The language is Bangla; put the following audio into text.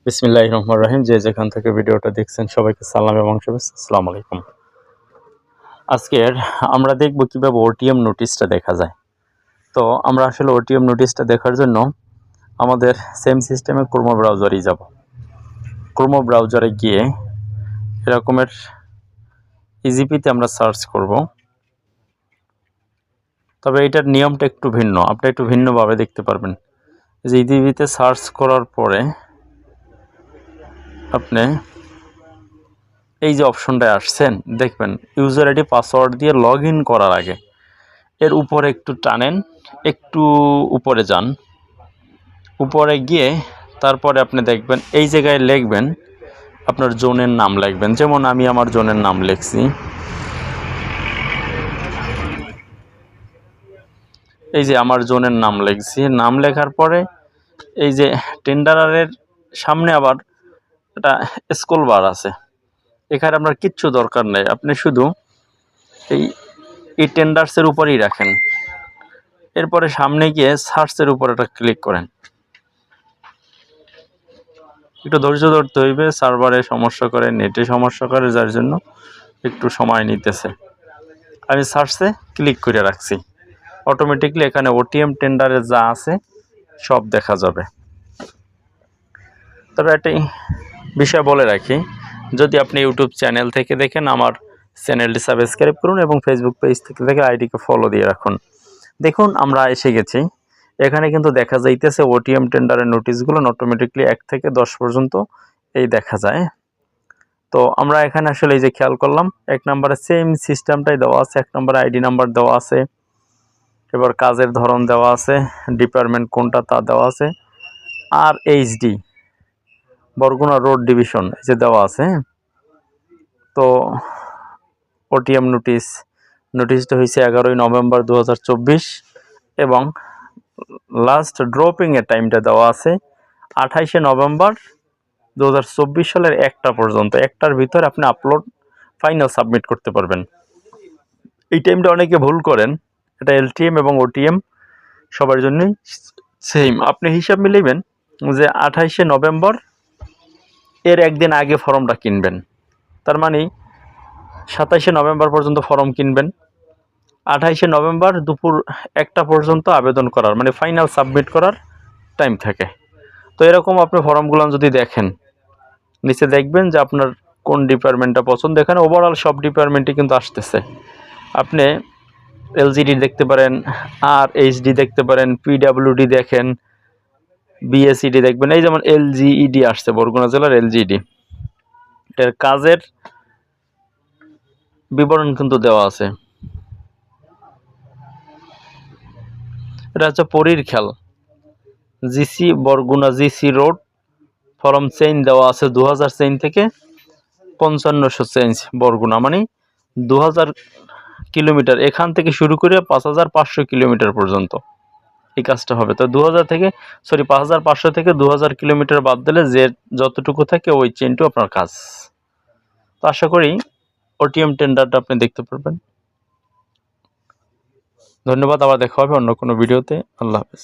বিসমিল্লাহির রহমানির রহিম। যে যেখান থেকে ভিডিওটা দেখছেন সবাইকে সালাম এবং শুভেচ্ছা। আসসালামু আলাইকুম। আজকের আমরা দেখব কিভাবে ওটিএম নোটিশটা দেখা যায়। তো আমরা আসলে ওটিএম নোটিশটা দেখার জন্য আমাদের সেম সিস্টেমে ক্রোম ব্রাউজারেই যাব। ক্রোম ব্রাউজারে গিয়ে এরকমের ইজিপিতে আমরা সার্চ করব। তবে এটার নিয়মটা একটু ভিন্ন, আপনি একটু ভিন্নভাবে দেখতে পারবেন। যে ইজিপিতে সার্চ করার পরে আপনি এই যে অপশনটায় আসছেন দেখবেন ইউজার আইডি পাসওয়ার্ড দিয়ে লগ ইন করার আগে এর উপরে একটু টানেন, একটু উপরে যান, উপরে গিয়ে তারপরে আপনি দেখবেন এই জায়গায় লিখবেন আপনার জোনের নাম লিখবেন। যেমন আমি আমার জোনের নাম লিখছি, এই যে আমার জোনের নাম লিখছি। নাম লেখার পরে এই যে টেন্ডারের সামনে আবার একটা স্ক্রল বার আছে, এখানে আপনার কিচ্ছু দরকার নেই, আপনি শুধু এই টেন্ডার্সের উপরেই রাখেন। এরপরে সামনে গিয়ে সার্চের উপর একটা ক্লিক করেন। একটু ধৈর্য ধরতে হইবে, সার্ভারে সমস্যা করে, নেটে সমস্যা করে, যার জন্য একটু সময় নিতেছে। আমি সার্চে ক্লিক করে রাখছি, অটোমেটিকলি এখানে ওটিএম টেন্ডারে যা আছে সব দেখা যাবে। তবে একটি বিষয় বলে রাখি, যদি আপনি ইউটিউব চ্যানেল থেকে দেখেন আমার চ্যানেলটি সাবস্ক্রাইব করুন এবং ফেসবুক পেজ থেকে দেখে আইডিকে ফলো দিয়ে রাখুন। দেখুন আমরা এসে গেছি, এখানে কিন্তু দেখা যাইতেছে ওটিএম টেন্ডারের নোটিশগুলো অটোমেটিকলি 1 থেকে 10 পর্যন্ত এই দেখা যায়। তো আমরা এখানে আসলে এই যে খেয়াল করলাম 1 নম্বরে সেম সিস্টেমটাই দেওয়া আছে, 1 নম্বরে আইডি নাম্বার দেওয়া আছে, এবার কাজের ধরন দেওয়া আছে, ডিপার্টমেন্ট কোনটা তা দেওয়া আছে, আর এইচডি বরগুনা রোড ডিভিশন এই যে দেওয়া আছে। তো ওটিএম নোটিশটা হয়েছে 11ই নভেম্বর 2024 এবং লাস্ট ড্রপিং এর টাইমটা দেওয়া আছে 28শে নভেম্বর 2024 সালের 1টা পর্যন্ত। 1টার ভিতরে আপনি আপলোড ফাইনাল সাবমিট করতে পারবেন। এই টাইমটা অনেকে ভুল করেন, এটা এলটিএম এবং ওটিএম সবার জন্যই সেম। আপনি হিসাব মিলাইবেন যে 28শে নভেম্বর এর একদিন আগে ফর্মটা কিনবেন, তার মানে 27শে নভেম্বর পর্যন্ত ফর্ম কিনবেন, 28শে নভেম্বর দুপুর 1টা পর্যন্ত আবেদন করার মানে ফাইনাল সাবমিট করার টাইম থাকে। তো এরকম আপনি ফর্মগুলো যদি দেখেন নিচে দেখবেন যে আপনার কোন ডিপার্টমেন্টটা পছন্দ, এখানে ওভারঅল সব ডিপার্টমেন্টই কিন্তু আসতেছে। আপনি এলজিডি দেখতে পারেন, আর এইচডি দেখতে পারেন, পিডাব্লিউডি দেখেন, বিএসইডি দেখবেন। এই যেমন এলজিইডি আসছে, বরগুনা জেলার এলজিইডি, এর কাজের বিবরণ কিন্তু দেওয়া আছে। এটা হচ্ছে পরীর খেল, GC Barguna GC road, form chain দেওয়া আছে 2000 চেইন থেকে 5500 চেঞ্জ বরগুনা, মানে 2000 কিলোমিটার, এখান থেকে শুরু করে 5500 কিলোমিটার পর্যন্ত এই কাজটা হবে। তো 5500 থেকে 2000 কিলোমিটার বাদ দিলে যে যতটুকু থাকে ওই চেইনটু আপনার কাজ। তো আশা করি ওটিএম টেন্ডারটা আপনি দেখতে পারবেন। ধন্যবাদ, আবার দেখা হবে অন্য কোনো ভিডিওতে। আল্লাহ হাফেজ।